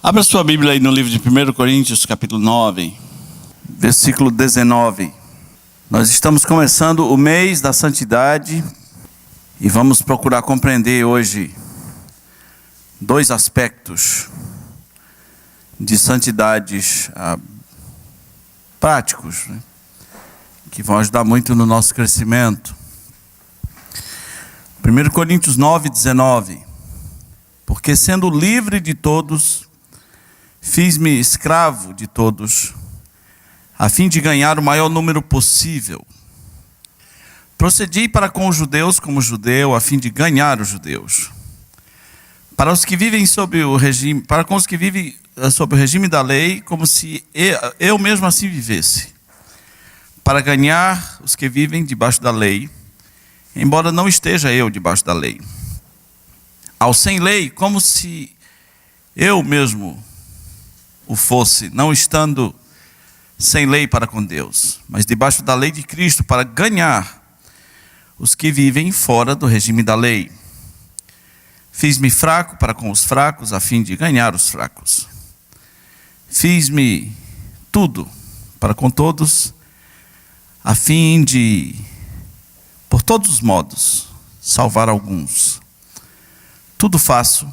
Abra sua Bíblia aí no livro de 1 Coríntios, capítulo 9, versículo 19. Nós estamos começando o mês da santidade e vamos procurar compreender hoje dois aspectos de santidades práticos, né, que vão ajudar muito no nosso crescimento. 1 Coríntios 9, 19. Porque sendo livre de todos, fiz-me escravo de todos, a fim de ganhar o maior número possível. Procedi para com os judeus como judeu, a fim de ganhar os judeus. Para os que vivem sob o regime, para com os que vivem sob o regime da lei, como se eu mesmo assim vivesse. Para ganhar os que vivem debaixo da lei, embora não esteja eu debaixo da lei. Ao sem lei, como se eu mesmo o fosse, não estando sem lei para com Deus, mas debaixo da lei de Cristo, para ganhar os que vivem fora do regime da lei. Fiz-me fraco para com os fracos, a fim de ganhar os fracos. Fiz-me tudo para com todos, a fim de, por todos os modos, salvar alguns. Tudo faço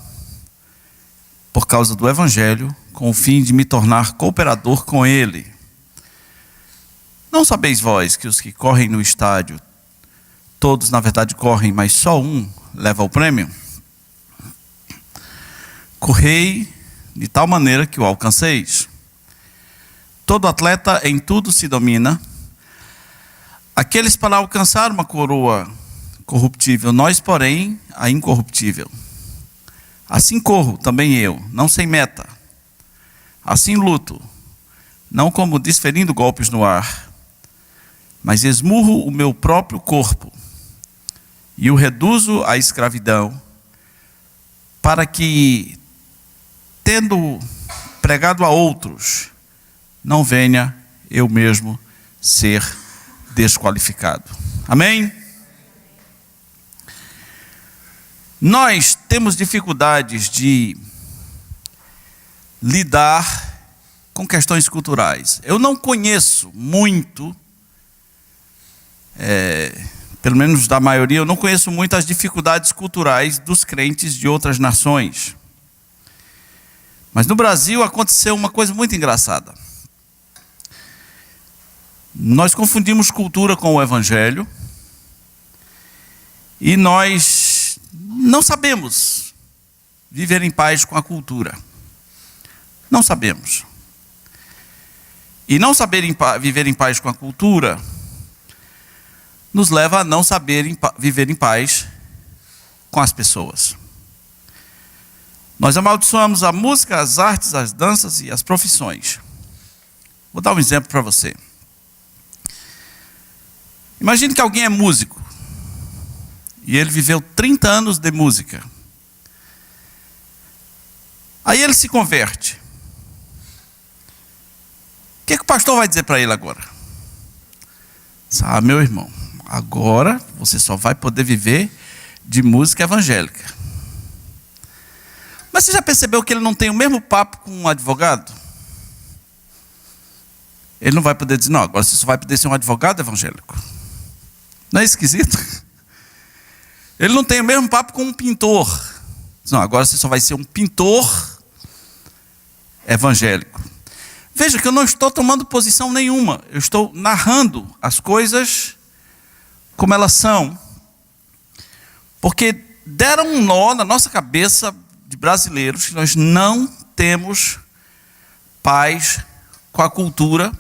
por causa do Evangelho, com o fim de me tornar cooperador com ele. Não sabeis vós que os que correm no estádio, todos na verdade correm, mas só um leva o prêmio? Correi de tal maneira que o alcanceis. Todo atleta em tudo se domina. Aqueles para alcançar uma coroa corruptível, nós, porém, a incorruptível. Assim corro também eu, não sem meta. Assim luto, não como desferindo golpes no ar, mas esmurro o meu próprio corpo e o reduzo à escravidão, para que, tendo pregado a outros, não venha eu mesmo ser desqualificado. Amém? Nós temos dificuldades de lidar com questões culturais. Eu não conheço muito, pelo menos da maioria, eu não conheço muito as dificuldades culturais dos crentes de outras nações. Mas no Brasil aconteceu uma coisa muito engraçada. Nós confundimos cultura com o Evangelho e nós não sabemos viver em paz com a cultura. Não sabemos. E não saber viver em paz com a cultura nos leva a não saber viver em paz com as pessoas. Nós amaldiçoamos a música, as artes, as danças e as profissões. Vou dar um exemplo para você. Imagine que alguém é músico e ele viveu 30 anos de música. Aí ele se converte. O que o pastor vai dizer para ele agora? Meu irmão, agora você só vai poder viver de música evangélica. Mas você já percebeu que ele não tem o mesmo papo com um advogado? Ele não vai poder dizer, não, agora você só vai poder ser um advogado evangélico. Não é esquisito? Ele não tem o mesmo papo com um pintor. Não, agora você só vai ser um pintor evangélico. Veja que eu não estou tomando posição nenhuma. Eu estou narrando as coisas como elas são. Porque deram um nó na nossa cabeça de brasileiros que nós não temos paz com a cultura.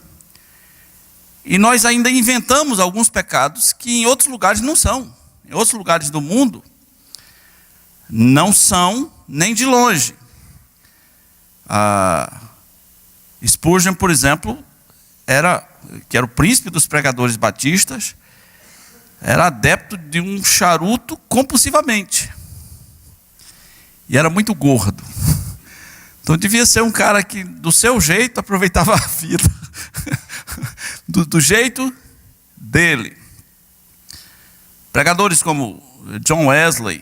E nós ainda inventamos alguns pecados que em outros lugares não são. Em outros lugares do mundo não são nem de longe. Spurgeon, por exemplo, que era o príncipe dos pregadores batistas, era adepto de um charuto compulsivamente. E era muito gordo. Então devia ser um cara que, do seu jeito, aproveitava a vida. do jeito dele. Pregadores como John Wesley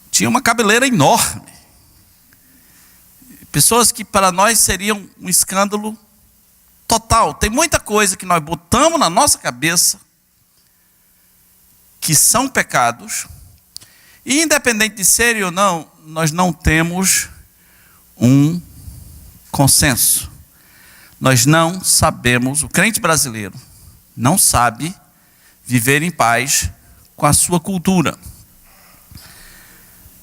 tinham uma cabeleira enorme. Pessoas que para nós seriam um escândalo total. Tem muita coisa que nós botamos na nossa cabeça que são pecados. E independente de serem ou não, nós não temos um consenso. Nós não sabemos, o crente brasileiro não sabe viver em paz com a sua cultura.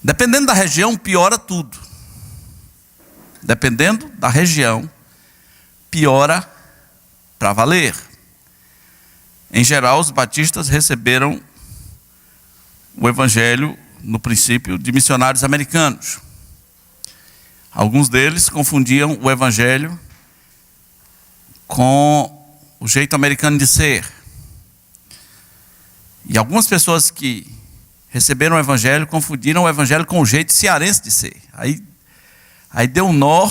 Dependendo da região, piora tudo. Dependendo da região, piora para valer. Em geral, os batistas receberam o evangelho, no princípio, de missionários americanos. Alguns deles confundiam o evangelho com o jeito americano de ser. E algumas pessoas que receberam o evangelho confundiram o evangelho com o jeito cearense de ser. Aí deu um nó,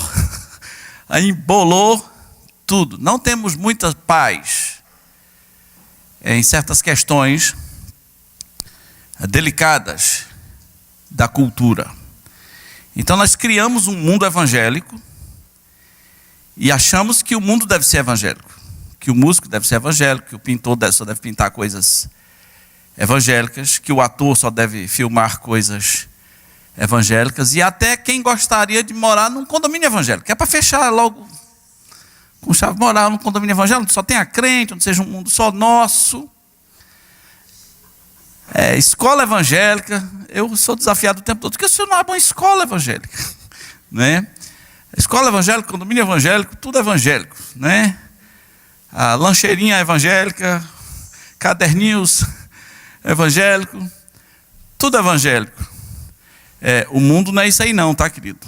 aí embolou tudo. Não temos muita paz em certas questões delicadas da cultura. Então nós criamos um mundo evangélico e achamos que o mundo deve ser evangélico, que o músico deve ser evangélico, que o pintor só deve pintar coisas evangélicas, que o ator só deve filmar coisas evangélicas, e até quem gostaria de morar num condomínio evangélico, que é para fechar logo com chave, morar num condomínio evangélico, onde só tenha crente, onde seja um mundo só nosso. Escola evangélica, eu sou desafiado o tempo todo, porque o senhor não é uma escola evangélica, né? Escola evangélica, condomínio evangélico, tudo evangélico, né? A lancheirinha evangélica, caderninhos evangélico, tudo evangélico. O mundo não é isso aí não, tá, querido?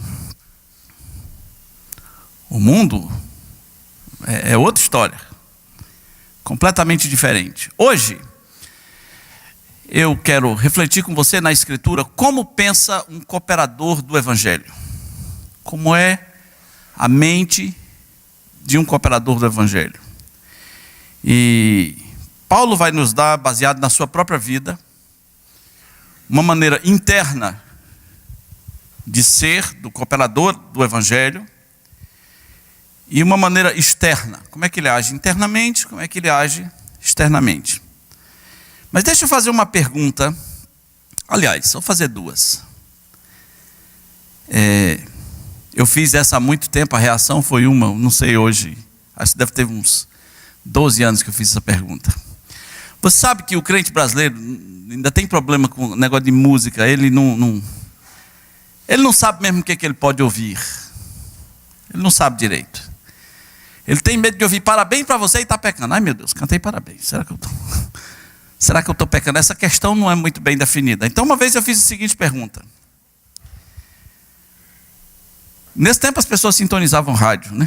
O mundo é outra história, completamente diferente. Hoje, eu quero refletir com você na Escritura como pensa um cooperador do Evangelho. Como é a mente de um cooperador do Evangelho. E Paulo vai nos dar, baseado na sua própria vida, uma maneira interna de ser do cooperador do Evangelho e uma maneira externa. Como é que ele age internamente, como é que ele age externamente. Mas deixa eu fazer uma pergunta. Aliás, vou fazer duas. Eu fiz essa há muito tempo, a reação foi uma, não sei hoje, acho que deve ter uns 12 anos que eu fiz essa pergunta. Você sabe que o crente brasileiro ainda tem problema com o negócio de música, ele não sabe mesmo o que ele pode ouvir. Ele não sabe direito. Ele tem medo de ouvir parabéns para você e está pecando. Ai meu Deus, cantei parabéns, será que eu estou pecando? Essa questão não é muito bem definida. Então uma vez eu fiz a seguinte pergunta. Nesse tempo as pessoas sintonizavam rádio, né?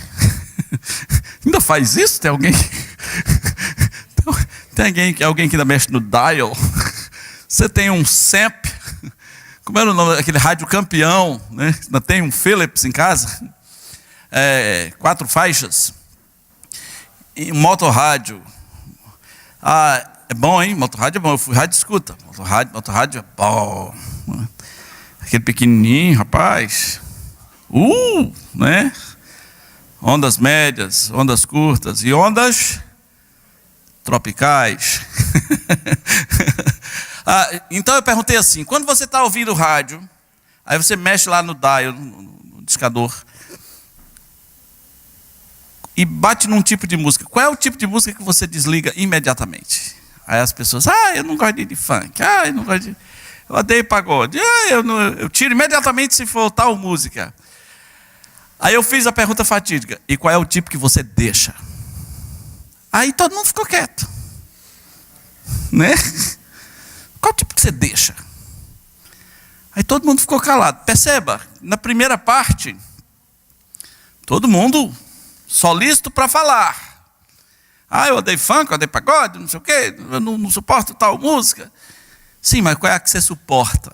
Ainda faz isso? Tem alguém? Tem alguém que ainda mexe no dial? Você tem um SEMP? Como era o nome daquele rádio campeão, né? Ainda tem um Philips em casa? 4 faixas. E um motorrádio. É bom, hein? Motorrádio é bom. Eu fui rádio escuta. Motorrádio é bom. Aquele pequenininho, rapaz. Né? Ondas médias, ondas curtas e ondas tropicais. Então eu perguntei assim, quando você está ouvindo o rádio, aí você mexe lá no dial, no discador, e bate num tipo de música. Qual é o tipo de música que você desliga imediatamente? Aí as pessoas, eu não gosto de funk, eu não gosto eu odeio pagode, eu tiro imediatamente se for tal música. Aí eu fiz a pergunta fatídica, e qual é o tipo que você deixa? Aí todo mundo ficou quieto, né? Qual tipo que você deixa? Aí todo mundo ficou calado. Perceba, na primeira parte, todo mundo solícito para falar. Eu odeio funk, eu odeio pagode, não sei o quê, eu não suporto tal música. Sim, mas qual é a que você suporta?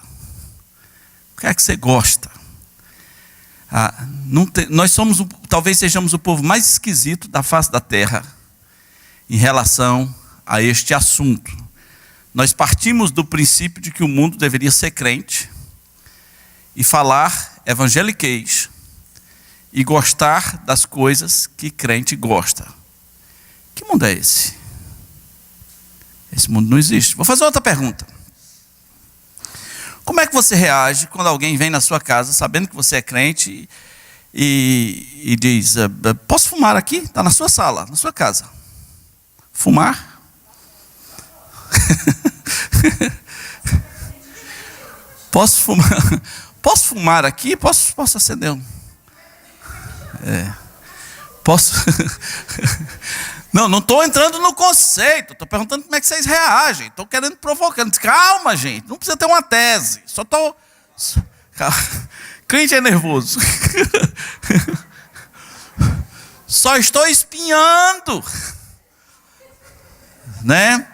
Qual é a que você gosta? Nós talvez sejamos o povo mais esquisito da face da terra em relação a este assunto. Nós partimos do princípio de que o mundo deveria ser crente e falar evangeliquez e gostar das coisas que crente gosta. Que mundo é esse? Esse mundo não existe. Vou fazer outra pergunta. Como é que você reage quando alguém vem na sua casa, sabendo que você é crente, e diz, posso fumar aqui? Está na sua sala, na sua casa. Fumar? Posso fumar? Posso fumar aqui? Posso acender um? Posso? Não estou entrando no conceito. Estou perguntando como é que vocês reagem. Estou querendo provocando. Calma, gente. Não precisa ter uma tese. Só estou... Crente é nervoso. Só estou espinhando. Né?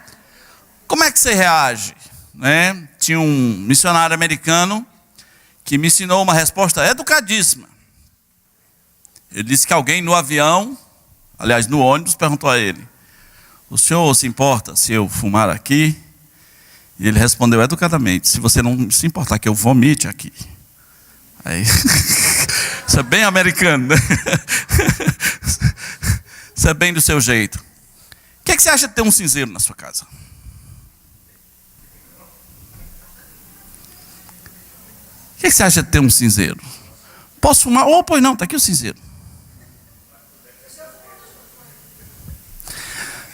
Como é que você reage? Né? Tinha um missionário americano que me ensinou uma resposta educadíssima. Ele disse que alguém no avião, aliás, no ônibus, perguntou a ele: o senhor se importa se eu fumar aqui? E ele respondeu educadamente: se você não se importar que eu vomite aqui. Aí, isso é bem americano, né? Isso é bem do seu jeito. O que você acha de ter um cinzeiro na sua casa? O que você acha de ter um cinzeiro? Posso fumar? Oh, pois não, está aqui o cinzeiro.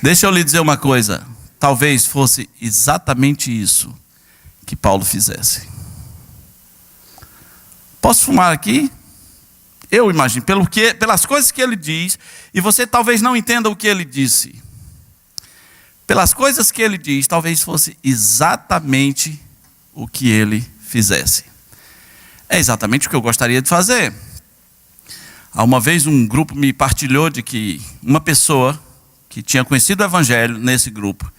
Deixa eu lhe dizer uma coisa. Talvez fosse exatamente isso que Paulo fizesse. Posso fumar aqui? Eu imagino, pelas coisas que ele diz, e você talvez não entenda o que ele disse. Pelas coisas que ele diz, talvez fosse exatamente o que ele fizesse. É exatamente o que eu gostaria de fazer. Há uma vez um grupo me partilhou de que uma pessoa que tinha conhecido o evangelho nesse grupo,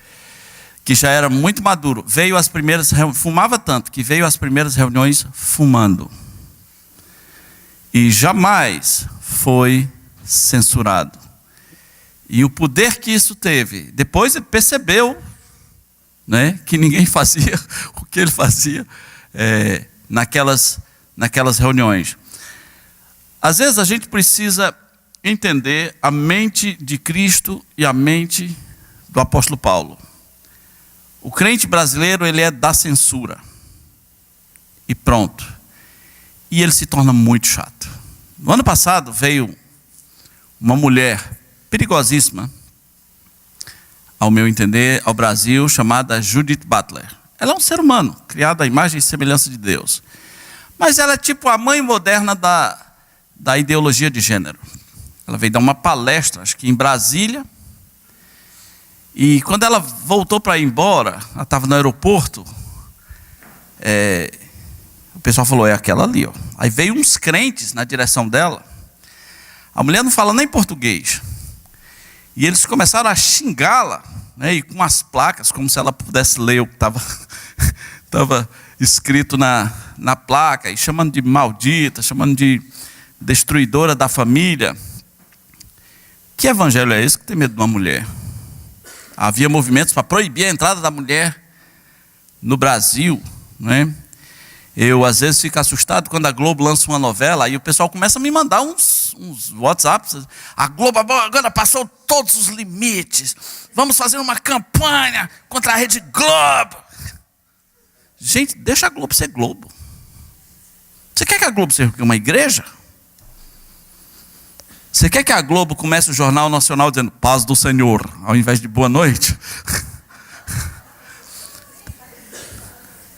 que já era muito maduro, fumava tanto que veio às primeiras reuniões fumando. E jamais foi censurado. E o poder que isso teve, depois ele percebeu, né, que ninguém fazia o que ele fazia naquelas reuniões. Às vezes a gente precisa entender a mente de Cristo e a mente do apóstolo Paulo. O crente brasileiro, ele é da censura. E pronto. E ele se torna muito chato. No ano passado veio uma mulher perigosíssima, ao meu entender, ao Brasil, chamada Judith Butler. Ela é um ser humano, criado à imagem e semelhança de Deus. Mas ela é tipo a mãe moderna da ideologia de gênero. Ela veio dar uma palestra, acho que em Brasília. E quando ela voltou para ir embora, ela estava no aeroporto, o pessoal falou, é aquela ali, ó. Aí veio uns crentes na direção dela. A mulher não fala nem português. E eles começaram a xingá-la, né, e com as placas, como se ela pudesse ler o que estava escrito na placa, e chamando de maldita, chamando de destruidora da família. Que evangelho é esse que tem medo de uma mulher? Havia movimentos para proibir a entrada da mulher no Brasil, né? Eu às vezes fico assustado quando a Globo lança uma novela, aí o pessoal começa a me mandar uns WhatsApps. A Globo agora passou todos os limites. Vamos fazer uma campanha contra a Rede Globo. Gente, deixa a Globo ser Globo. Você quer que a Globo seja uma igreja? Você quer que a Globo comece o Jornal Nacional dizendo paz do Senhor, ao invés de boa noite?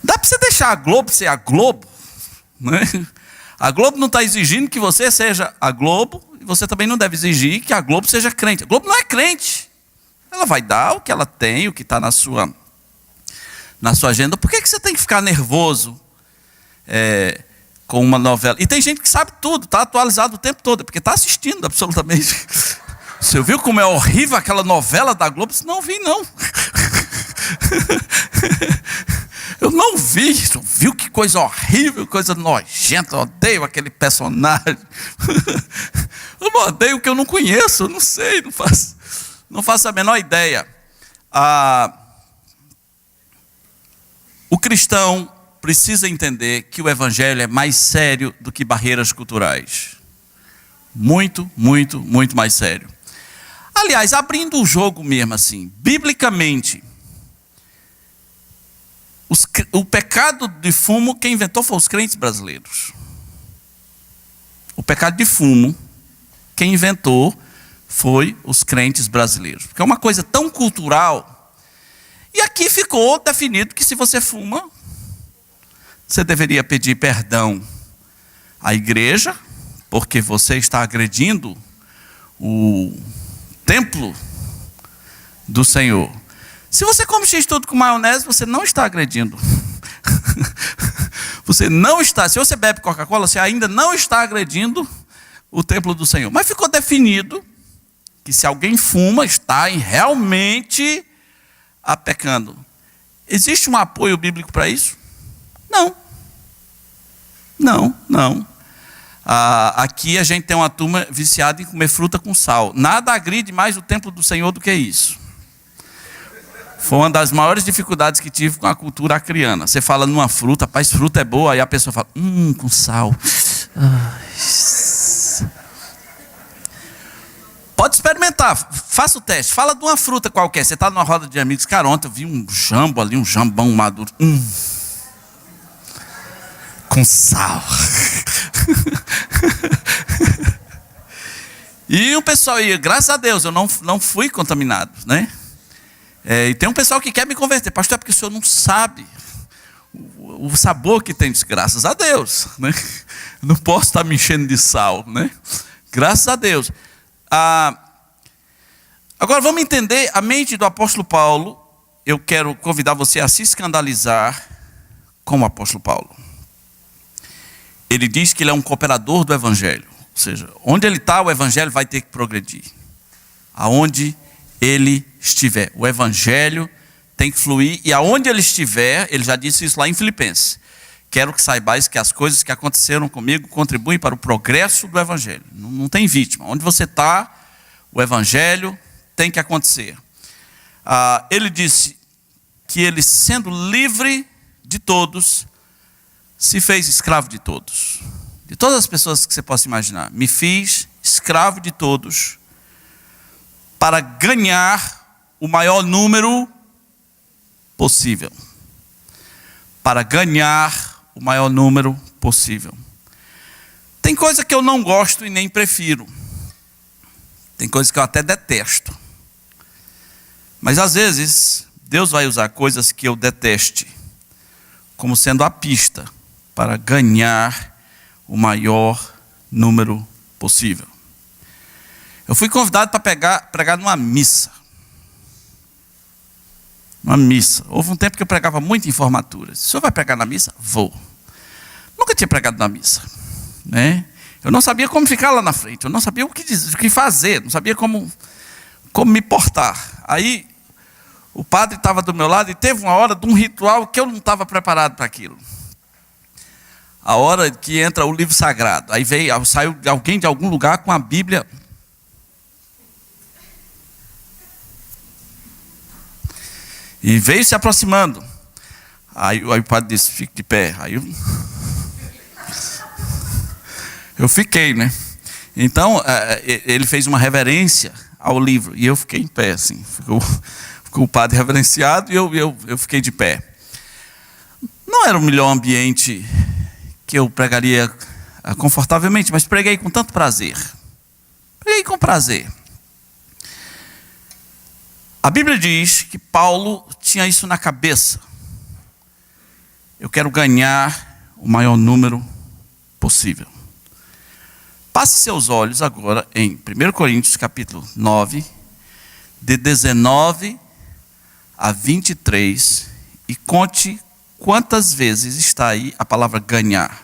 Dá para você deixar a Globo ser a Globo, né? A Globo não está exigindo que você seja a Globo, e você também não deve exigir que a Globo seja crente. A Globo não é crente. Ela vai dar o que ela tem, o que está na sua agenda. Por que você tem que ficar nervoso com uma novela? E tem gente que sabe tudo, está atualizado o tempo todo, porque está assistindo absolutamente. Você viu como é horrível aquela novela da Globo? Não vi, não. Eu não vi, viu que coisa horrível, coisa nojenta, eu odeio aquele personagem. Eu não odeio o que eu não conheço, eu não sei, não faço a menor ideia. O cristão precisa entender que o evangelho é mais sério do que barreiras culturais. Muito, muito, muito mais sério. Aliás, abrindo o jogo mesmo assim, biblicamente, o pecado de fumo, quem inventou foi os crentes brasileiros. O pecado de fumo, quem inventou foi os crentes brasileiros. Porque é uma coisa tão cultural. E aqui ficou definido que se você fuma, você deveria pedir perdão à igreja, porque você está agredindo o templo do Senhor. Se você come x-tudo com maionese, você não está agredindo. Você não está. Se você bebe Coca-Cola, você ainda não está agredindo o templo do Senhor. Mas ficou definido que se alguém fuma, está realmente pecando. Existe um apoio bíblico para isso? Não. Não. Aqui a gente tem uma turma viciada em comer fruta com sal. Nada agride mais o templo do Senhor do que isso. Foi uma das maiores dificuldades que tive com a cultura acriana. Você fala numa fruta, rapaz, fruta é boa, aí a pessoa fala, com sal. Pode experimentar, faça o teste. Fala de uma fruta qualquer. Você está numa roda de amigos, cara, ontem eu vi um jambo ali, um jambão maduro. Com sal. E o pessoal, graças a Deus, eu não fui contaminado, né? E tem um pessoal que quer me converter. Pastor, é porque o senhor não sabe o sabor que tem disso. Graças a Deus, né? Não posso estar me enchendo de sal, né? Graças a Deus. Agora vamos entender a mente do apóstolo Paulo. Eu quero convidar você a se escandalizar com o apóstolo Paulo. Ele diz que ele é um cooperador do evangelho. Ou seja, onde ele está, o evangelho vai ter que progredir. Aonde ele estiver, o evangelho tem que fluir. E aonde ele estiver, ele já disse isso lá em Filipenses. Quero que saibais que as coisas que aconteceram comigo contribuem para o progresso do evangelho. Não tem vítima. Onde você está, o evangelho tem que acontecer. Ele disse que ele, sendo livre de todos, se fez escravo de todos. De todas as pessoas que você possa imaginar. Me fiz escravo de todos para ganhar o maior número possível. Para ganhar o maior número possível. Tem coisa que eu não gosto e nem prefiro. Tem coisa que eu até detesto. Mas às vezes, Deus vai usar coisas que eu deteste como sendo a pista para ganhar o maior número possível. Eu fui convidado para pregar numa missa. Uma missa. Houve um tempo que eu pregava muito em formaturas. O senhor vai pregar na missa? Vou. Nunca tinha pregado na missa, né? Eu não sabia como ficar lá na frente. Eu não sabia o que fazer. Não sabia como me portar. Aí o padre estava do meu lado e teve uma hora de um ritual que eu não estava preparado para aquilo. A hora que entra o livro sagrado. Aí saiu alguém de algum lugar com a Bíblia. E veio se aproximando. Aí o padre disse, fique de pé. Aí eu fiquei, né? Então, ele fez uma reverência ao livro. E eu fiquei em pé, assim. Ficou o padre reverenciado e eu fiquei de pé. Não era o melhor ambiente que eu pregaria confortavelmente, mas preguei com tanto prazer. Preguei com prazer. A Bíblia diz que Paulo tinha isso na cabeça. Eu quero ganhar o maior número possível. Passe seus olhos agora em 1 Coríntios capítulo 9, de 19 a 23, e conte quantas vezes está aí a palavra ganhar.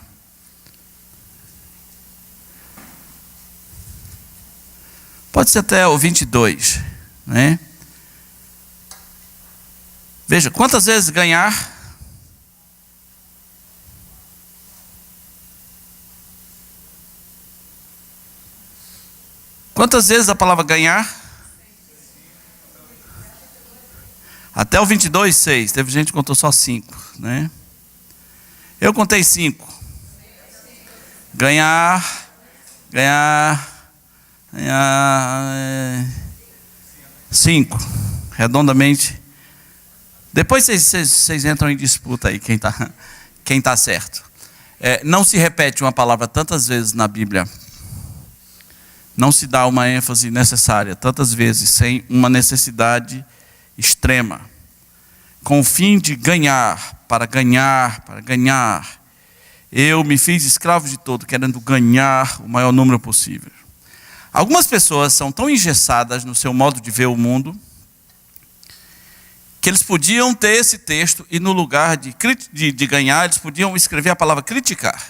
Pode ser até o 22, né? Veja, quantas vezes ganhar? Quantas vezes a palavra ganhar? Até o 22, 6. Teve gente que contou só 5, né? Eu contei 5. Ganhar, ganhar, 5, redondamente. Depois vocês entram em disputa aí, quem tá certo. Não se repete uma palavra tantas vezes na Bíblia. Não se dá uma ênfase necessária tantas vezes sem uma necessidade extrema. Com o fim de ganhar, para ganhar. Eu me fiz escravo de todo, querendo ganhar o maior número possível. Algumas pessoas são tão engessadas no seu modo de ver o mundo, que eles podiam ter esse texto e no lugar de ganhar, eles podiam escrever a palavra criticar.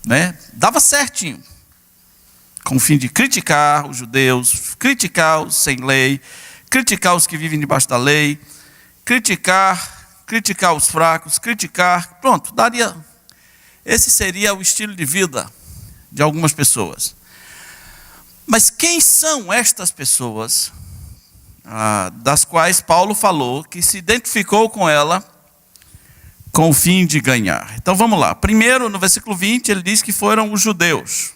Né? Dava certinho. Com o fim de criticar os judeus, criticar os sem lei, criticar os que vivem debaixo da lei, criticar os fracos, pronto, daria. Esse seria o estilo de vida de algumas pessoas. Mas quem são estas pessoas, das quais Paulo falou, que se identificou com ela, com o fim de ganhar? Então vamos lá. Primeiro, no versículo 20, ele diz que foram os judeus.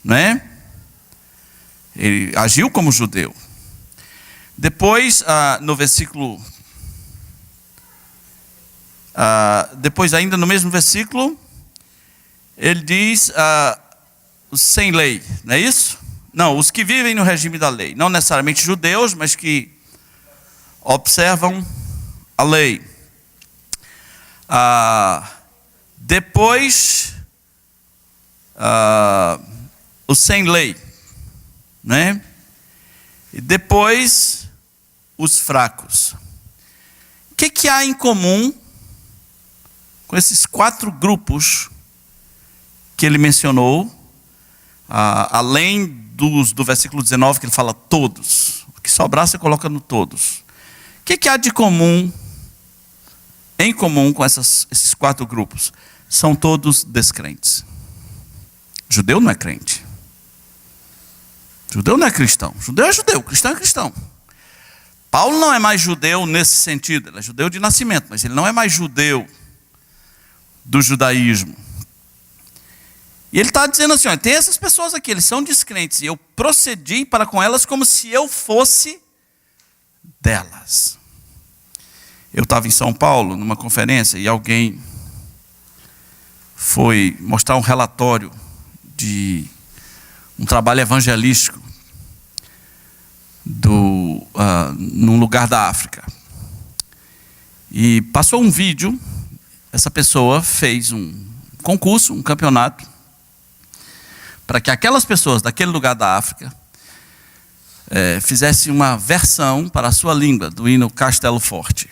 Né? Ele agiu como judeu. Depois, no versículo... depois ainda no mesmo versículo, ele diz... os sem lei, não é isso? Não, os que vivem no regime da lei. Não necessariamente judeus, mas que observam a lei. Depois, os sem lei, né? E depois, os fracos. O que há em comum com esses 4 grupos que ele mencionou? Além do versículo 19, que ele fala todos. O que sobrar você coloca no todos. O que há de comum, em comum com esses 4 grupos? São todos descrentes. Judeu não é crente. Judeu não é cristão. Judeu é judeu, cristão é cristão. Paulo não é mais judeu nesse sentido. Ele é judeu de nascimento, mas ele não é mais judeu do judaísmo. E ele está dizendo assim, tem essas pessoas aqui, eles são descrentes, e eu procedi para com elas como se eu fosse delas. Eu estava em São Paulo, numa conferência, e alguém foi mostrar um relatório de um trabalho evangelístico num lugar da África. E passou um vídeo, essa pessoa fez um concurso, um campeonato, para que aquelas pessoas daquele lugar da África fizessem uma versão para a sua língua do hino Castelo Forte.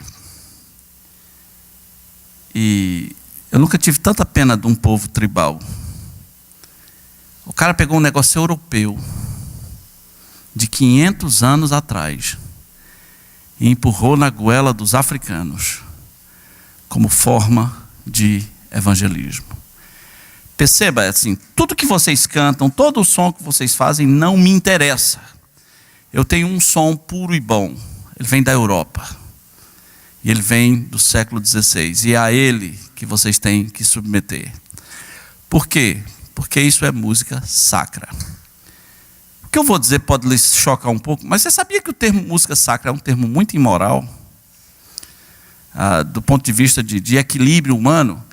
E eu nunca tive tanta pena de um povo tribal. O cara pegou um negócio europeu de 500 anos atrás e empurrou na goela dos africanos como forma de evangelismo. Perceba, assim, tudo que vocês cantam, todo o som que vocês fazem não me interessa. Eu tenho um som puro e bom. Ele vem da Europa. E ele vem do século XVI. E é a ele que vocês têm que submeter. Por quê? Porque isso é música sacra. O que eu vou dizer pode lhes chocar um pouco, mas você sabia que o termo música sacra é um termo muito imoral? Do ponto de vista de equilíbrio humano.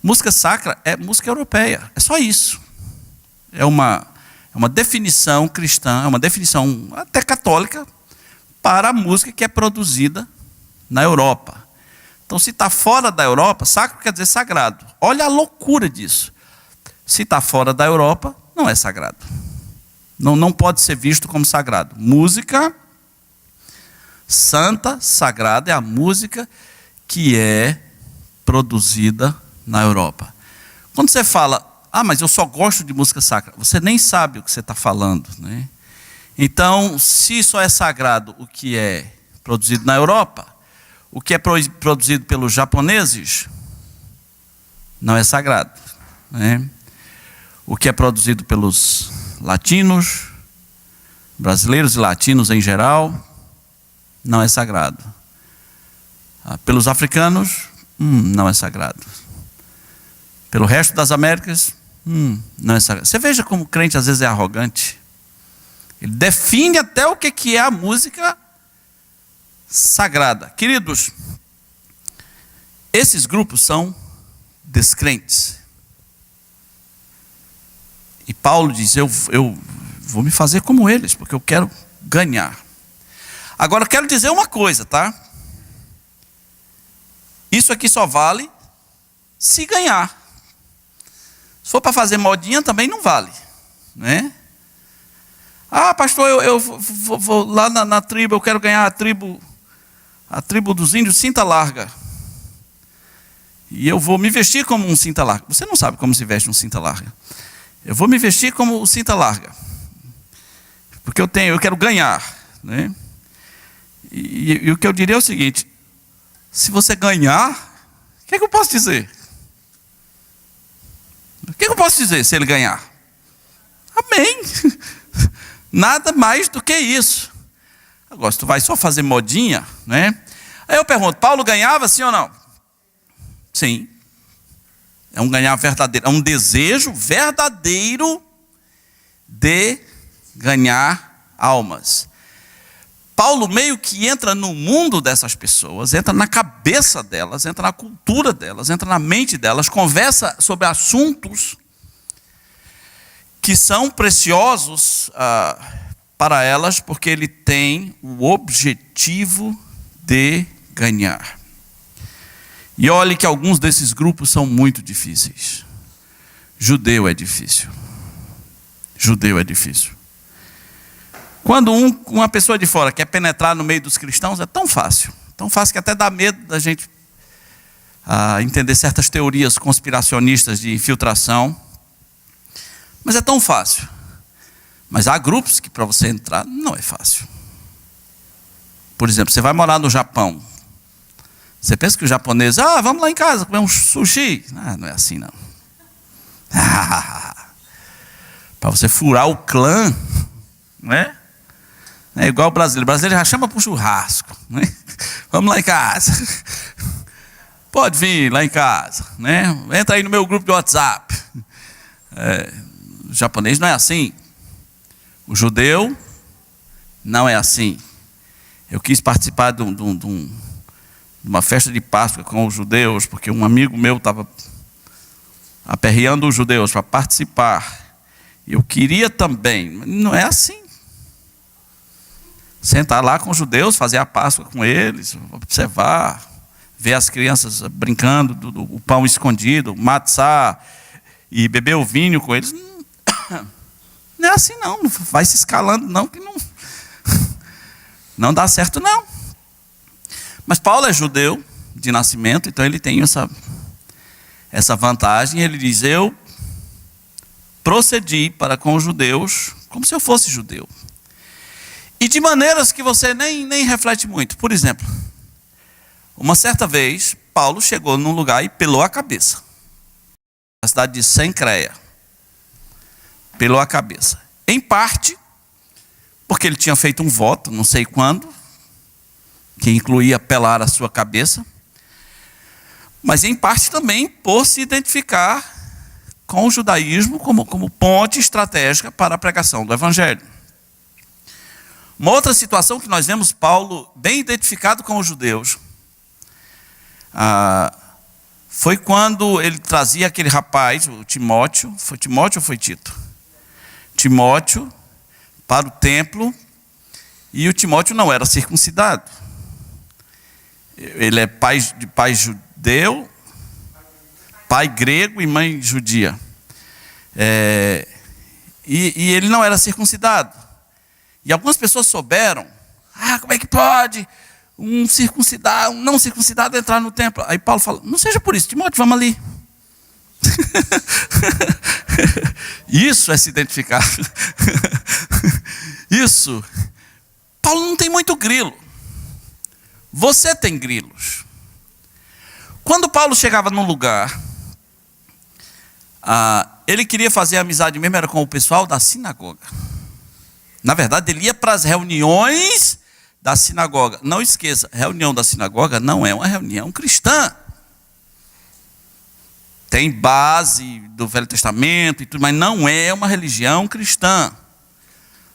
Música sacra é música europeia, é só isso. É uma definição cristã, é uma definição até católica para a música que é produzida na Europa. Então, se está fora da Europa, sacro quer dizer sagrado. Olha a loucura disso. Se está fora da Europa, não é sagrado. Não pode ser visto como sagrado. Música santa, sagrada, é a música que é produzida na Europa. Quando você fala, mas eu só gosto de música sacra, você nem sabe o que você está falando, né? Então, se só é sagrado o que é produzido na Europa, o que é produzido pelos japoneses não é sagrado, né? O que é produzido pelos latinos, brasileiros e latinos em geral, não é sagrado. Pelos africanos, não é sagrado. Pelo resto das Américas, Não é sagrado. Você veja como o crente às vezes é arrogante. Ele define até o que é a música sagrada. Queridos, esses grupos são descrentes. E Paulo diz, eu vou me fazer como eles, porque eu quero ganhar. Agora eu quero dizer uma coisa, tá? Isso aqui só vale se ganhar. Se for para fazer modinha também não vale, né? Ah, pastor, eu vou lá na tribo, eu quero ganhar a tribo dos índios cinta larga. E eu vou me vestir como um cinta larga. Você não sabe como se veste um cinta larga. Eu vou me vestir como o cinta larga. Porque eu quero ganhar, né? E o que eu diria é o seguinte: se você ganhar, o que eu posso dizer? O que eu posso dizer se ele ganhar? Amém. Nada mais do que isso. Agora, se tu vai só fazer modinha, né? Aí eu pergunto, Paulo ganhava sim ou não? Sim. É um ganhar verdadeiro, é um desejo verdadeiro de ganhar almas. Paulo meio que entra no mundo dessas pessoas, entra na cabeça delas, entra na cultura delas, entra na mente delas, conversa sobre assuntos que são preciosos para elas, porque ele tem o objetivo de ganhar. E olhe que alguns desses grupos são muito difíceis. Judeu é difícil. Judeu é difícil. Quando uma pessoa de fora quer penetrar no meio dos cristãos, é tão fácil que até dá medo da gente entender certas teorias conspiracionistas de infiltração. Mas é tão fácil. Mas há grupos que para você entrar não é fácil. Por exemplo, você vai morar no Japão. Você pensa que o japonês, vamos lá em casa comer um sushi. Não é assim não. Para você furar o clã, não é? É igual o brasileiro. O brasileiro já chama para o churrasco, né? Vamos lá em casa. Pode vir lá em casa, né? Entra aí no meu grupo de WhatsApp. O japonês não é assim. O judeu não é assim. Eu quis participar de uma festa de Páscoa com os judeus, porque um amigo meu estava aperreando os judeus para participar. Eu queria também. Não é assim. Sentar lá com os judeus, fazer a Páscoa com eles, observar, ver as crianças brincando do pão escondido, matzá, e beber o vinho com eles. Não é assim não vai se escalando não, que não dá certo não. Mas Paulo é judeu de nascimento, então ele tem essa vantagem. Ele diz, eu procedi para com os judeus como se eu fosse judeu. E de maneiras que você nem reflete muito. Por exemplo, uma certa vez, Paulo chegou num lugar e pelou a cabeça. Na cidade de Cencreia. Pelou a cabeça. Em parte, porque ele tinha feito um voto, não sei quando, que incluía pelar a sua cabeça. Mas em parte também por se identificar com o judaísmo como ponte estratégica para a pregação do evangelho. Uma outra situação que nós vemos Paulo bem identificado com os judeus, foi quando ele trazia aquele rapaz, o Timóteo. Foi Timóteo ou foi Tito? Timóteo para o templo, e o Timóteo não era circuncidado. Ele é pai judeu, pai grego e mãe judia. E ele não era circuncidado. E algumas pessoas souberam, como é que pode um não circuncidado entrar no templo? Aí Paulo fala, não seja por isso, Timóteo, vamos ali. Isso é se identificar. Isso. Paulo não tem muito grilo. Você tem grilos. Quando Paulo chegava num lugar, ele queria fazer amizade mesmo, era com o pessoal da sinagoga. Na verdade, ele ia para as reuniões da sinagoga. Não esqueça, reunião da sinagoga não é uma reunião cristã. tem base do Velho Testamento e tudo, mas não é uma religião cristã.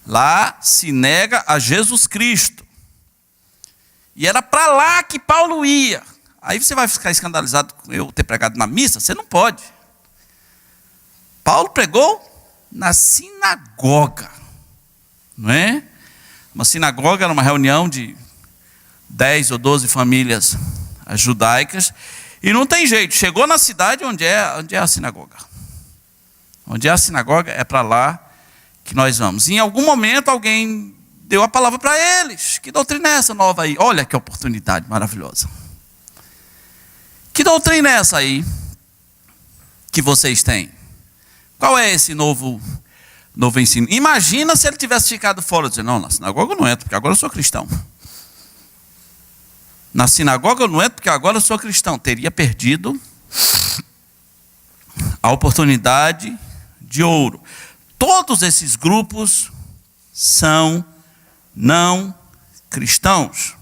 Lá se nega a Jesus Cristo. E era para lá que Paulo ia. Aí você vai ficar escandalizado com eu ter pregado na missa? Você não pode. Paulo pregou na sinagoga, não é? Uma sinagoga era uma reunião de 10 ou 12 famílias judaicas, e não tem jeito, chegou na cidade onde é a sinagoga. Onde é a sinagoga é para lá que nós vamos. E em algum momento alguém deu a palavra para eles. Que doutrina é essa nova aí? Olha que oportunidade maravilhosa. Que doutrina é essa aí que vocês têm? Qual é esse novo ensino? Imagina se ele tivesse ficado fora, dizendo, não, na sinagoga eu não entro, porque agora eu sou cristão. Na sinagoga eu não entro, porque agora eu sou cristão. Teria perdido a oportunidade de ouro. Todos esses grupos são não cristãos.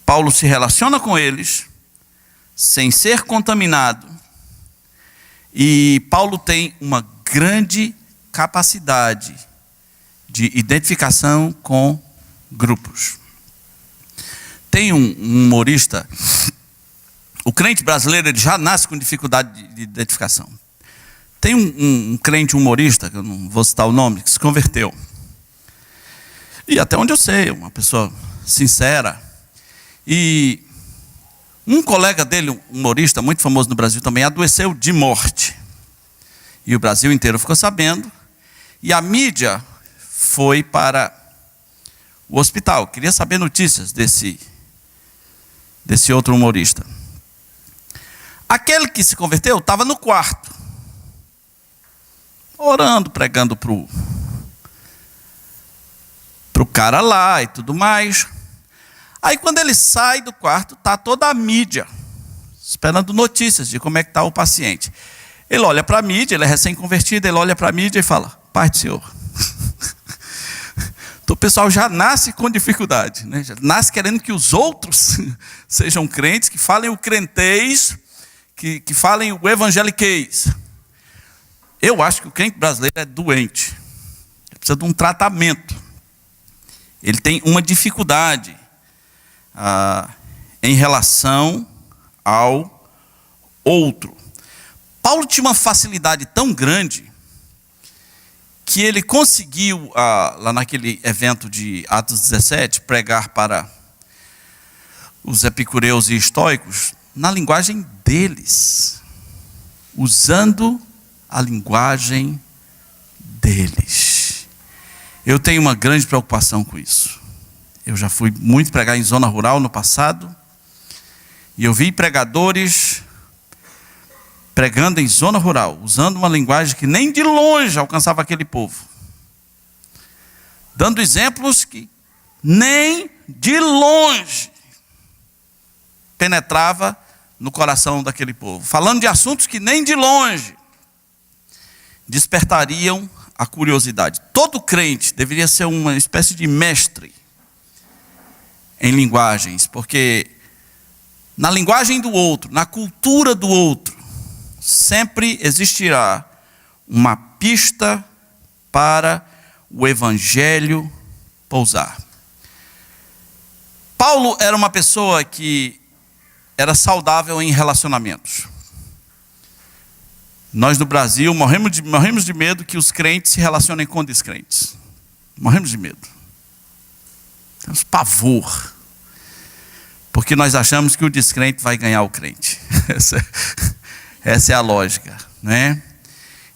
Paulo se relaciona com eles sem ser contaminado. E Paulo tem uma grande capacidade de identificação com grupos. Tem um humorista, o crente brasileiro ele já nasce com dificuldade de identificação. Tem um crente humorista, que eu não vou citar o nome, que se converteu. E até onde eu sei, uma pessoa sincera. E um colega dele, um humorista muito famoso no Brasil também, adoeceu de morte. E o Brasil inteiro ficou sabendo. E a mídia foi para o hospital. Queria saber notícias desse outro humorista. Aquele que se converteu estava no quarto, orando, pregando para o cara lá e tudo mais. Aí quando ele sai do quarto, está toda a mídia esperando notícias de como é que está o paciente. Ele olha para a mídia, ele é recém-convertido, ele olha para a mídia e fala, Pai do Senhor. Então o pessoal já nasce com dificuldade, né? Já nasce querendo que os outros sejam crentes, que falem o crentez, que falem o evangeliquez. Eu acho que o crente brasileiro é doente. Ele precisa de um tratamento. Ele tem uma dificuldade em relação ao outro. Paulo tinha uma facilidade tão grande que ele conseguiu, lá naquele evento de Atos 17, pregar para os epicureus e estoicos na linguagem deles, usando a linguagem deles. Eu tenho uma grande preocupação com isso. Eu já fui muito pregar em zona rural no passado, e eu vi pregadores pregando em zona rural, usando uma linguagem que nem de longe alcançava aquele povo. Dando exemplos que nem de longe penetrava no coração daquele povo. Falando de assuntos que nem de longe despertariam a curiosidade. Todo crente deveria ser uma espécie de mestre em linguagens, porque na linguagem do outro, na cultura do outro, sempre existirá uma pista para o evangelho pousar. Paulo era uma pessoa que era saudável em relacionamentos. Nós no Brasil morremos de medo que os crentes se relacionem com descrentes. Morremos de medo. Temos pavor. Porque nós achamos que o descrente vai ganhar o crente. Essa é a lógica, né?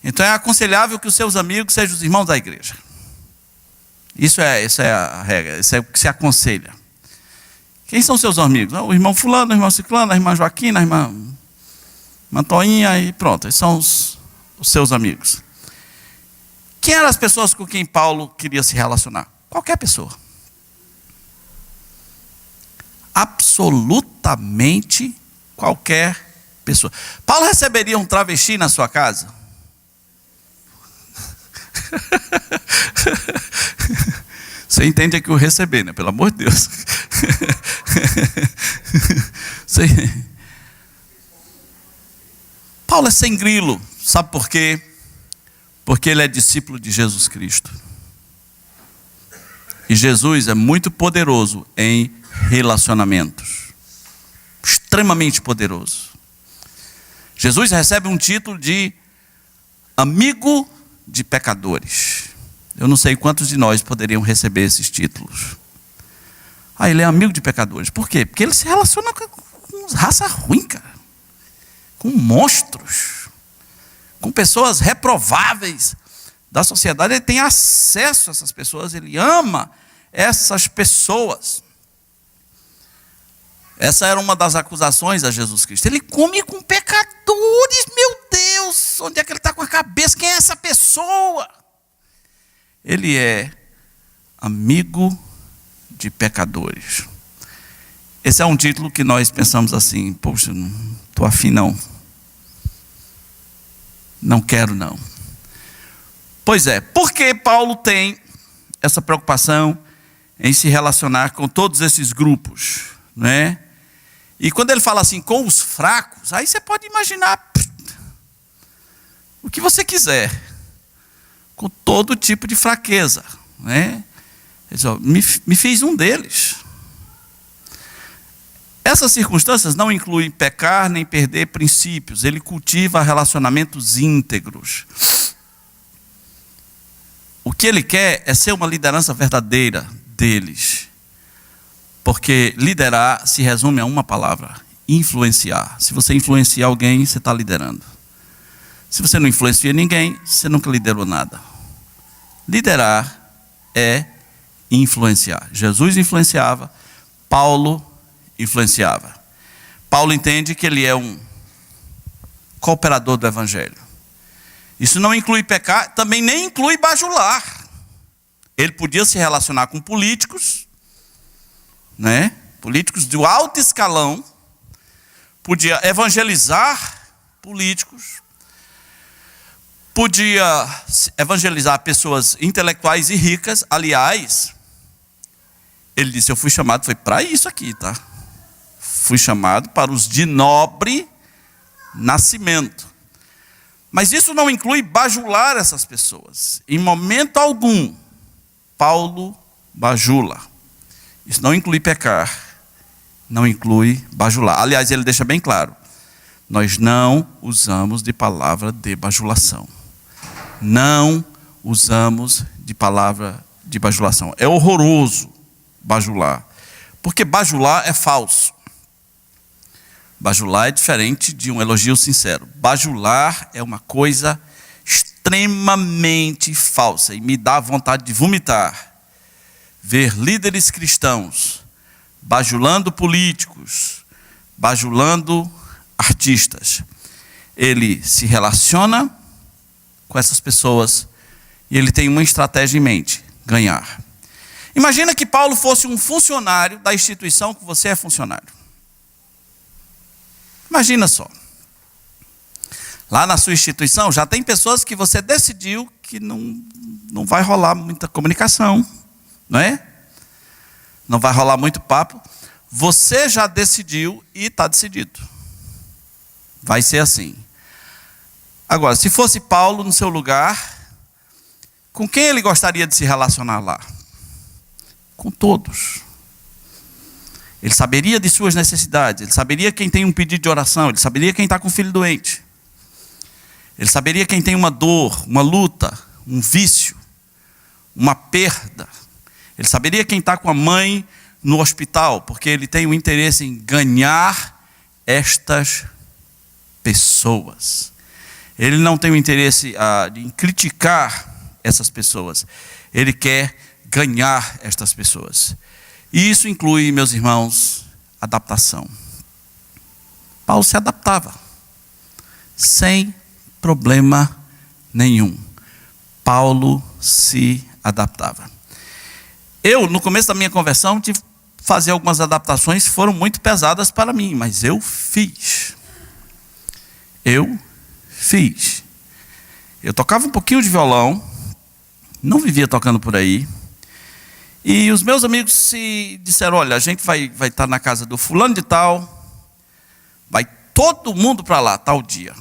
Então é aconselhável que os seus amigos sejam os irmãos da igreja. Isso é a regra, isso é o que se aconselha. Quem são seus amigos? O irmão fulano, o irmão ciclano, a irmã Joaquina, a irmã Mantoinha e pronto. Esses são os seus amigos. Quem eram as pessoas com quem Paulo queria se relacionar? Qualquer pessoa. Absolutamente qualquer pessoa. Paulo receberia um travesti na sua casa? Você entende aqui o receber, né? Pelo amor de Deus. Paulo é sem grilo, sabe por quê? Porque ele é discípulo de Jesus Cristo. E Jesus é muito poderoso em relacionamentos. Extremamente poderoso. Jesus recebe um título de amigo de pecadores. Eu não sei quantos de nós poderiam receber esses títulos. Ele é amigo de pecadores. Por quê? Porque ele se relaciona com raça ruim, cara. Com monstros. Com pessoas reprováveis da sociedade. Ele tem acesso a essas pessoas. Ele ama essas pessoas. Essa era uma das acusações a Jesus Cristo. Ele come com pecadores, meu Deus, onde é que ele está com a cabeça? Quem é essa pessoa? Ele é amigo de pecadores. Esse é um título que nós pensamos assim, poxa, não estou afim não. Não quero não. Pois é, porque Paulo tem essa preocupação em se relacionar com todos esses grupos, não é? E quando ele fala assim, com os fracos, aí você pode imaginar o que você quiser, com todo tipo de fraqueza, né? Ele diz, me fiz um deles. Essas circunstâncias não incluem pecar nem perder princípios. Ele cultiva relacionamentos íntegros. O que ele quer é ser uma liderança verdadeira deles. Porque liderar se resume a uma palavra: influenciar. Se você influenciar alguém, você está liderando. Se você não influencia ninguém, você nunca liderou nada. Liderar é influenciar. Jesus influenciava, Paulo influenciava. Paulo entende que ele é um cooperador do evangelho. Isso não inclui pecar, também nem inclui bajular. Ele podia se relacionar com políticos, né? Políticos do alto escalão, podia evangelizar políticos, podia evangelizar pessoas intelectuais e ricas. Aliás, ele disse, eu fui chamado, foi para isso aqui, tá? Fui chamado para os de nobre nascimento. Mas isso não inclui bajular essas pessoas. Em momento algum, Paulo bajula. Isso não inclui pecar, não inclui bajular. Aliás, ele deixa bem claro, nós não usamos de palavra de bajulação. Não usamos de palavra de bajulação. É horroroso bajular, porque bajular é falso. Bajular é diferente de um elogio sincero. Bajular é uma coisa extremamente falsa e me dá vontade de vomitar. Ver líderes cristãos bajulando políticos, bajulando artistas. Ele se relaciona com essas pessoas e ele tem uma estratégia em mente: ganhar. Imagina que Paulo fosse um funcionário da instituição que você é funcionário. Imagina só. Lá na sua instituição já tem pessoas que você decidiu que não vai rolar muita comunicação, não é? Não vai rolar muito papo. Você já decidiu e está decidido. Vai ser assim. Agora, se fosse Paulo no seu lugar, com quem ele gostaria de se relacionar lá? Com todos. Ele saberia de suas necessidades, ele saberia quem tem um pedido de oração, ele saberia quem está com o filho doente. Ele saberia quem tem uma dor, uma luta, um vício, uma perda. Ele saberia quem está com a mãe no hospital, porque ele tem o interesse em ganhar estas pessoas. Ele não tem o interesse em criticar essas pessoas. Ele quer ganhar estas pessoas. E isso inclui, meus irmãos, adaptação. Paulo se adaptava, sem problema nenhum. Paulo se adaptava. Eu, no começo da minha conversão, tive que fazer algumas adaptações que foram muito pesadas para mim, mas eu fiz. Eu tocava um pouquinho de violão, não vivia tocando por aí. E os meus amigos se disseram, olha, a gente vai estar na casa do fulano de tal, vai todo mundo para lá, tal dia.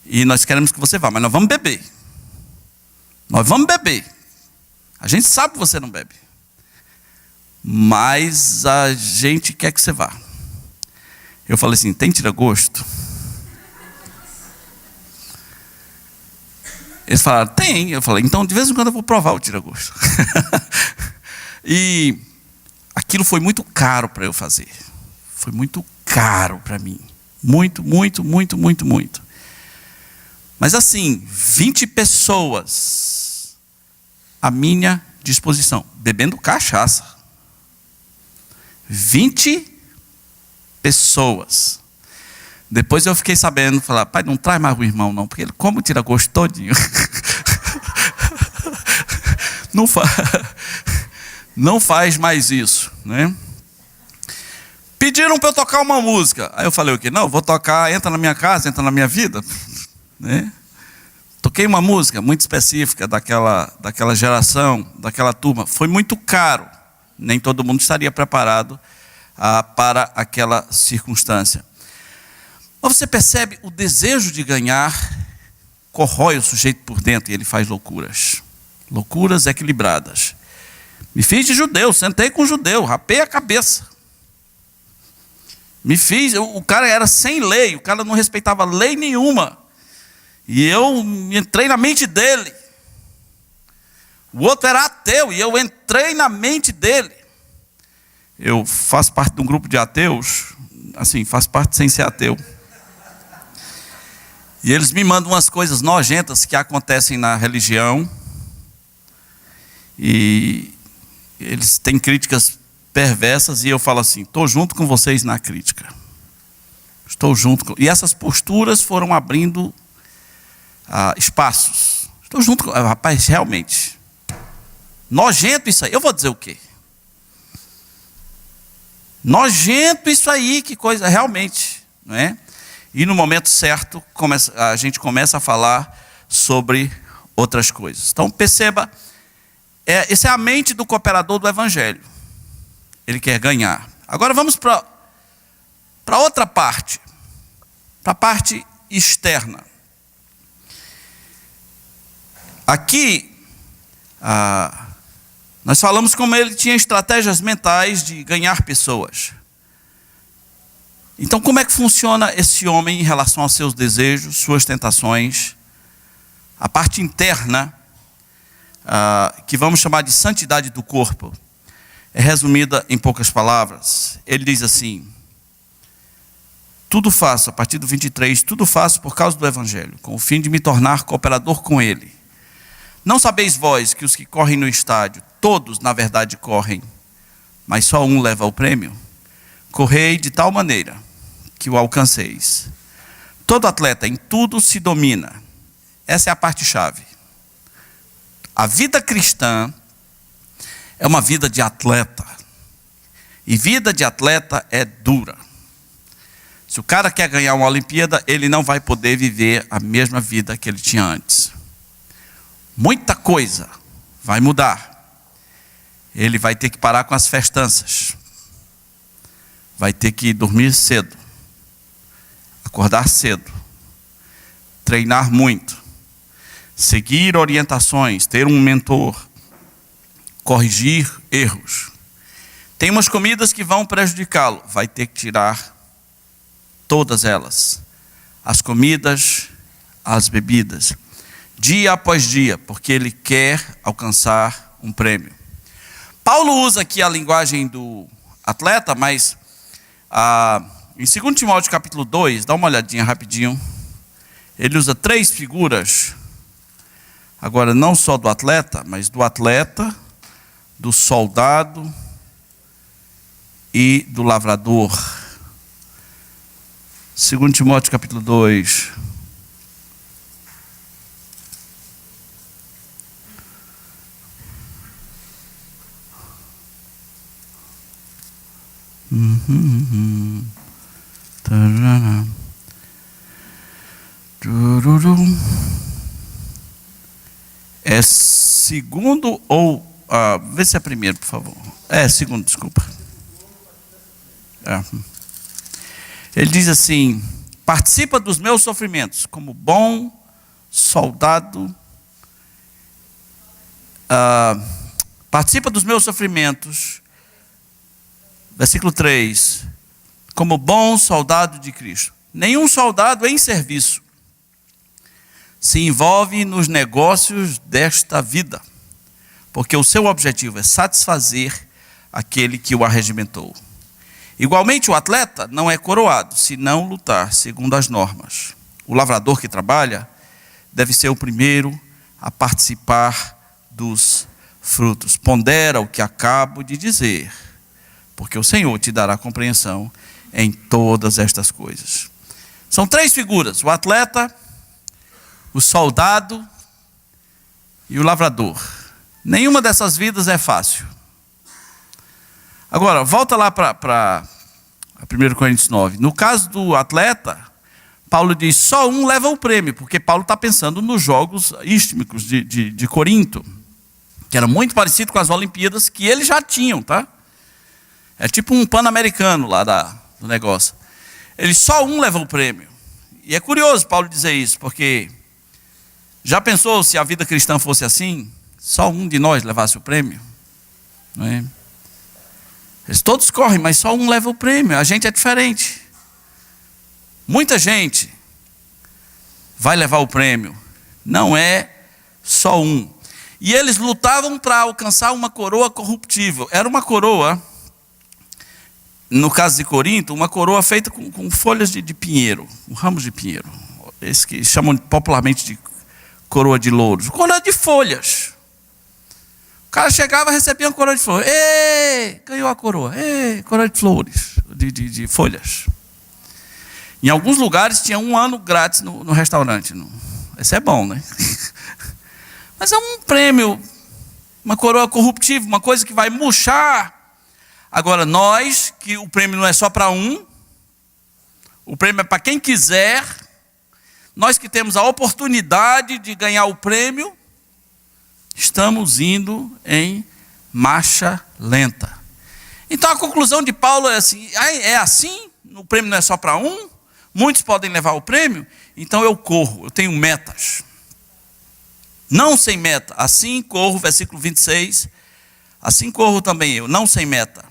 E nós queremos que você vá, mas nós vamos beber. Nós vamos beber. A gente sabe que você não bebe. Mas a gente quer que você vá. Eu falei assim, tem tira-gosto? Eles falaram, tem. Eu falei, então de vez em quando eu vou provar o tira-gosto. E aquilo foi muito caro para eu fazer. Foi muito caro para mim. Muito, muito, muito, muito, muito. Mas assim, 20 pessoas à minha disposição, bebendo cachaça. 20 pessoas. Depois eu fiquei sabendo, falar, pai, não traz mais o irmão não, porque ele como tira gosto todinho. Não faz mais isso, né? Pediram para eu tocar uma música. Aí eu falei o quê? Não, vou tocar, entra na minha casa, entra na minha vida, né? Toquei uma música muito específica daquela geração, daquela turma. Foi muito caro. Nem todo mundo estaria preparado para aquela circunstância. Mas você percebe, o desejo de ganhar corrói o sujeito por dentro e ele faz loucuras. Loucuras equilibradas. Me fiz de judeu, sentei com um judeu, rapei a cabeça. O cara era sem lei, o cara não respeitava lei nenhuma. E eu entrei na mente dele. O outro era ateu e eu entrei na mente dele. Eu faço parte de um grupo de ateus, assim, faço parte sem ser ateu. E eles me mandam umas coisas nojentas que acontecem na religião. E eles têm críticas perversas e eu falo assim, estou junto com vocês na crítica. Estou junto. E essas posturas foram abrindo espaços. Estou junto com... Rapaz, realmente. Nojento isso aí. Eu vou dizer o quê? Nojento isso aí, que coisa, realmente. Não é? E no momento certo, a gente começa a falar sobre outras coisas. Então perceba, essa é a mente do cooperador do Evangelho. Ele quer ganhar. Agora vamos para outra parte. Para a parte externa. Aqui, nós falamos como ele tinha estratégias mentais de ganhar pessoas. Então, como é que funciona esse homem em relação aos seus desejos, suas tentações? A parte interna, que vamos chamar de santidade do corpo, é resumida em poucas palavras. Ele diz assim, tudo faço, a partir do 23, tudo faço por causa do Evangelho, com o fim de me tornar cooperador com ele. Não sabeis vós que os que correm no estádio, todos na verdade correm, mas só um leva o prêmio? Correi de tal maneira que o alcanceis. Todo atleta em tudo se domina. Essa é a parte chave. A vida cristã é uma vida de atleta. E vida de atleta é dura. Se o cara quer ganhar uma Olimpíada, ele não vai poder viver a mesma vida que ele tinha antes. Muita coisa vai mudar. Ele vai ter que parar com as festanças. Vai ter que dormir cedo. Acordar cedo. Treinar muito. Seguir orientações. Ter um mentor. Corrigir erros. Tem umas comidas que vão prejudicá-lo. Vai ter que tirar todas elas. As comidas, as bebidas. Dia após dia, porque ele quer alcançar um prêmio. Paulo usa aqui a linguagem do atleta, mas em 2 Timóteo capítulo 2, dá uma olhadinha rapidinho. Ele usa 3 figuras, agora não só do atleta, mas do atleta, do soldado e do lavrador. 2 Timóteo capítulo 2. É segundo ou vê se é primeiro, por favor. É segundo, desculpa. Ele diz assim: participa dos meus sofrimentos, como bom soldado. Participa dos meus sofrimentos, versículo 3, como bom soldado de Cristo. Nenhum soldado em serviço se envolve nos negócios desta vida, porque o seu objetivo é satisfazer aquele que o arregimentou. Igualmente, o atleta não é coroado, se não lutar segundo as normas. O lavrador que trabalha deve ser o primeiro a participar dos frutos. Pondera o que acabo de dizer, porque o Senhor te dará compreensão em todas estas coisas. São 3 figuras: o atleta, o soldado e o lavrador. Nenhuma dessas vidas é fácil. Agora, volta lá para 1 Coríntios 9. No caso do atleta, Paulo diz: só um leva o prêmio, porque Paulo está pensando nos Jogos Istmicos de Corinto, que era muito parecido com as Olimpíadas que eles já tinham, tá? É tipo um pan-americano lá do negócio. Ele só um leva o prêmio. E é curioso Paulo dizer isso, porque já pensou se a vida cristã fosse assim? Só um de nós levasse o prêmio? Não é? Eles todos correm, mas só um leva o prêmio. A gente é diferente. Muita gente vai levar o prêmio. Não é só um. E eles lutavam para alcançar uma coroa corruptível. Era uma coroa, no caso de Corinto, uma coroa feita com folhas de pinheiro, ramos de pinheiro. Esse que chamam popularmente de coroa de louros. Coroa de folhas. O cara chegava e recebia uma coroa de flores. Ei, ganhou a coroa. Ei, coroa de flores, de folhas. Em alguns lugares tinha 1 ano grátis no restaurante. Esse é bom, né? Mas é um prêmio, uma coroa corruptível, uma coisa que vai murchar. Agora, nós, que o prêmio não é só para um, o prêmio é para quem quiser, nós que temos a oportunidade de ganhar o prêmio, estamos indo em marcha lenta. Então a conclusão de Paulo é assim: é assim? O prêmio não é só para um? Muitos podem levar o prêmio? Então eu corro, eu tenho metas. Não sem meta, assim corro, versículo 26, assim corro também eu, não sem meta.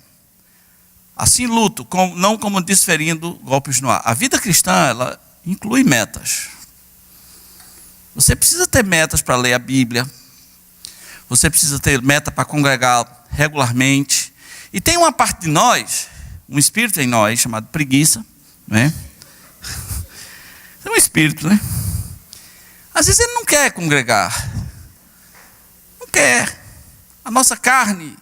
Assim luto, não como desferindo golpes no ar. A vida cristã, ela inclui metas. Você precisa ter metas para ler a Bíblia. Você precisa ter meta para congregar regularmente. E tem uma parte de nós, um espírito em nós, chamado preguiça, não é? É um espírito, né? Às vezes ele não quer congregar. Não quer. A nossa carne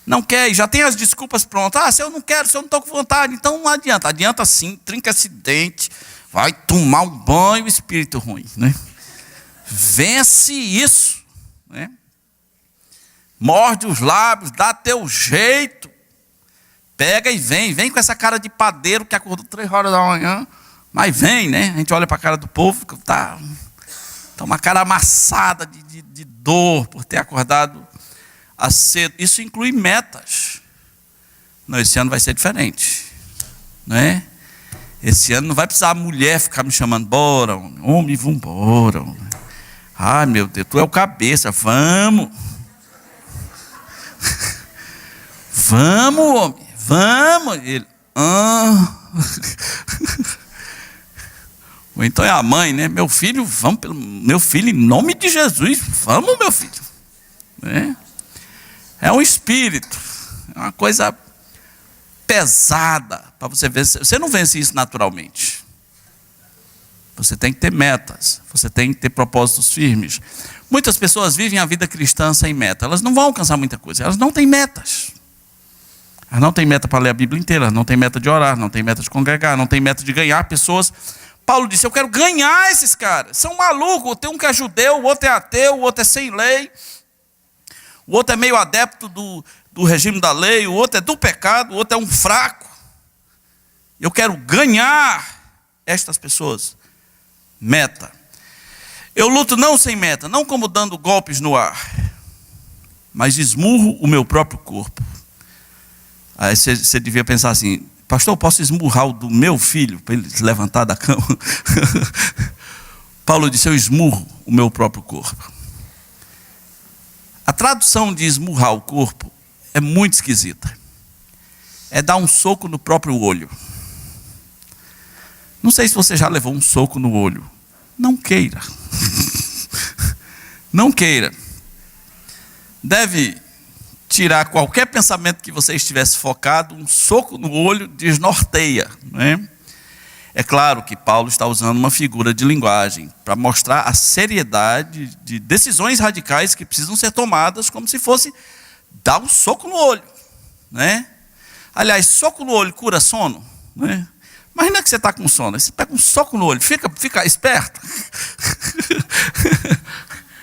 não quer, e já tem as desculpas prontas. Se eu não quero, se eu não estou com vontade, então não adianta. Adianta sim, trinca esse dente, vai tomar um banho, espírito ruim, né? Vence isso, né? Morde os lábios, dá teu jeito, pega e vem com essa cara de padeiro que acordou 3 horas da manhã, mas vem, né? A gente olha para a cara do povo, tá uma cara amassada de dor por ter acordado cedo. Isso inclui metas. Não, esse ano vai ser diferente, não é? Esse ano não vai precisar a mulher ficar me chamando: bora, homem, vamos embora. Ai, meu Deus, tu é o cabeça, vamos. Vamos, homem, vamos. Ele, Ou então é a mãe, né? Meu filho, vamos, meu filho, em nome de Jesus, vamos, meu filho. É um espírito, é uma coisa pesada para você vencer. Você não vence isso naturalmente. Você tem que ter metas, você tem que ter propósitos firmes. Muitas pessoas vivem a vida cristã sem meta. Elas não vão alcançar muita coisa, elas não têm metas. Elas não têm meta para ler a Bíblia inteira, não têm meta de orar, não têm meta de congregar, não têm meta de ganhar pessoas. Paulo disse: eu quero ganhar esses caras. São malucos, tem um que é judeu, o outro é ateu, o outro é sem lei, o outro é meio adepto do regime da lei, o outro é do pecado, o outro é um fraco. Eu quero ganhar estas pessoas. Meta. Eu luto não sem meta, não como dando golpes no ar, mas esmurro o meu próprio corpo. Aí você devia pensar assim: pastor, eu posso esmurrar o do meu filho para ele se levantar da cama? Paulo disse, eu esmurro o meu próprio corpo. A tradução de esmurrar o corpo é muito esquisita. É dar um soco no próprio olho. Não sei se você já levou um soco no olho. Não queira. Não queira. Deve tirar qualquer pensamento que você estivesse focado. Um soco no olho desnorteia, não é? É claro que Paulo está usando uma figura de linguagem para mostrar a seriedade de decisões radicais que precisam ser tomadas, como se fosse dar um soco no olho, né? Aliás, soco no olho cura sono, né? Imagina que você está com sono, aí você pega um soco no olho, fica esperto.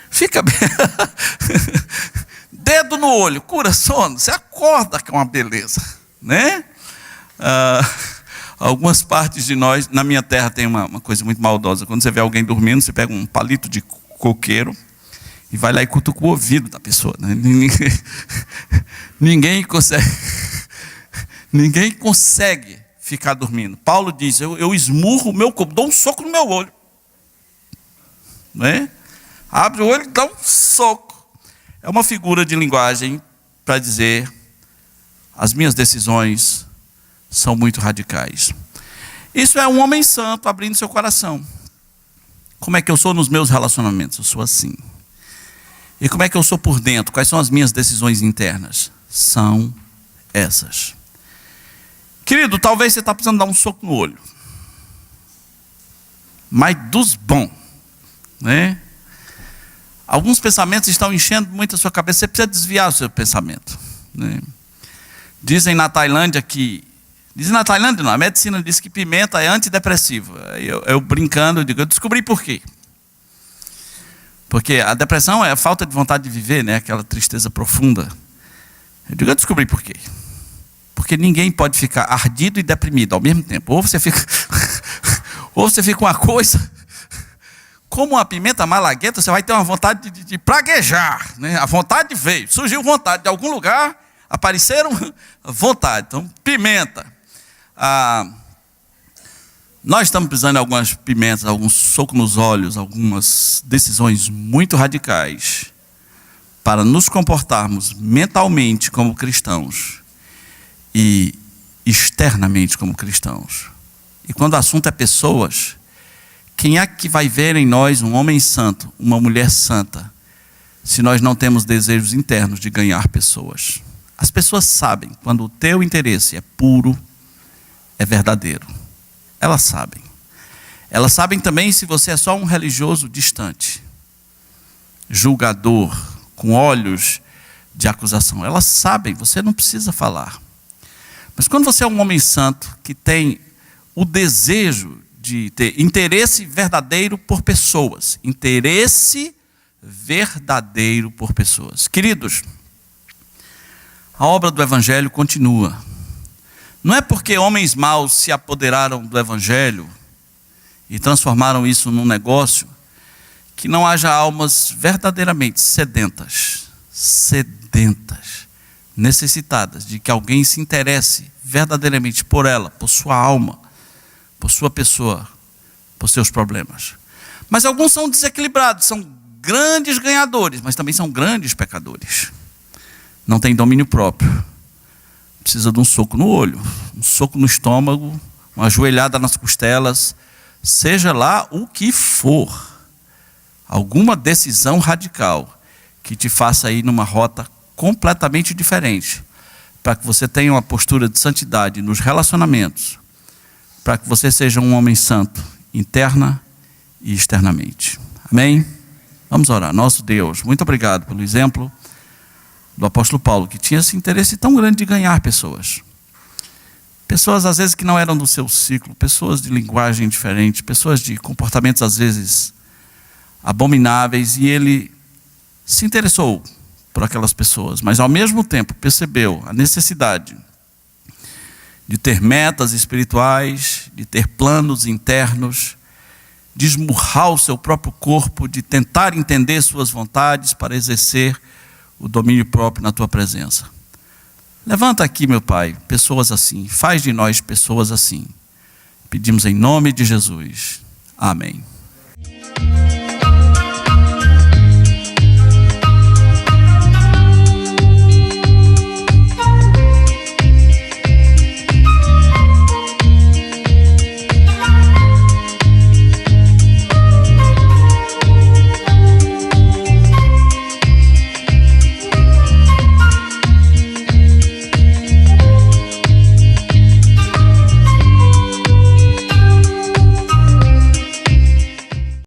Fica bem. Dedo no olho, cura sono, você acorda, que é uma beleza, né? Algumas partes de nós, na minha terra tem uma coisa muito maldosa. Quando você vê alguém dormindo, você pega um palito de coqueiro e vai lá e cutuca o ouvido da pessoa, né? Ninguém consegue ficar dormindo. Paulo diz, eu esmurro o meu corpo, dou um soco no meu olho, né? Abre o olho e dá um soco. É uma figura de linguagem para dizer, as minhas decisões são muito radicais. Isso é um homem santo abrindo seu coração. Como é que eu sou nos meus relacionamentos? Eu sou assim. E como é que eu sou por dentro? Quais são as minhas decisões internas? São essas. Querido, talvez você está precisando dar um soco no olho. Mas dos bons, né? Alguns pensamentos estão enchendo muito a sua cabeça. Você precisa desviar o seu pensamento, né? Dizem na Tailândia, não, a medicina diz que pimenta é antidepressiva. Eu brincando, eu digo, eu descobri por quê. Porque a depressão é a falta de vontade de viver, né? Aquela tristeza profunda. Eu digo, eu descobri por quê. Porque ninguém pode ficar ardido e deprimido ao mesmo tempo. Ou você fica uma coisa, como uma pimenta malagueta, você vai ter uma vontade de praguejar, né? A vontade veio, surgiu vontade de algum lugar, apareceram vontade. Então, pimenta. Nós estamos precisando de algumas pimentas, alguns socos nos olhos, algumas decisões muito radicais para nos comportarmos mentalmente como cristãos e externamente como cristãos. E quando o assunto é pessoas, quem é que vai ver em nós um homem santo, uma mulher santa, se nós não temos desejos internos de ganhar pessoas? As pessoas sabem quando o teu interesse é puro, é verdadeiro. Elas sabem. Elas sabem também se você é só um religioso distante, julgador, com olhos de acusação. Elas sabem, você não precisa falar. Mas quando você é um homem santo, que tem o desejo de ter interesse verdadeiro por pessoas. Interesse verdadeiro por pessoas. Queridos, a obra do Evangelho continua. Não é porque homens maus se apoderaram do Evangelho e transformaram isso num negócio, que não haja almas verdadeiramente sedentas, necessitadas de que alguém se interesse verdadeiramente por ela, por sua alma, por sua pessoa, por seus problemas. Mas alguns são desequilibrados, são grandes ganhadores, mas também são grandes pecadores. Não tem domínio próprio. Precisa de um soco no olho, um soco no estômago, uma joelhada nas costelas, seja lá o que for. Alguma decisão radical que te faça ir numa rota completamente diferente, para que você tenha uma postura de santidade nos relacionamentos, para que você seja um homem santo, interna e externamente. Amém? Vamos orar. Nosso Deus, muito obrigado pelo exemplo do apóstolo Paulo, que tinha esse interesse tão grande de ganhar pessoas. Pessoas às vezes que não eram do seu ciclo, pessoas de linguagem diferente, pessoas de comportamentos às vezes abomináveis, e ele se interessou por aquelas pessoas, mas ao mesmo tempo percebeu a necessidade de ter metas espirituais, de ter planos internos, de esmurrar o seu próprio corpo, de tentar entender suas vontades para exercer o domínio próprio na tua presença. Levanta aqui, meu Pai, pessoas assim. Faz de nós pessoas assim. Pedimos em nome de Jesus. Amém.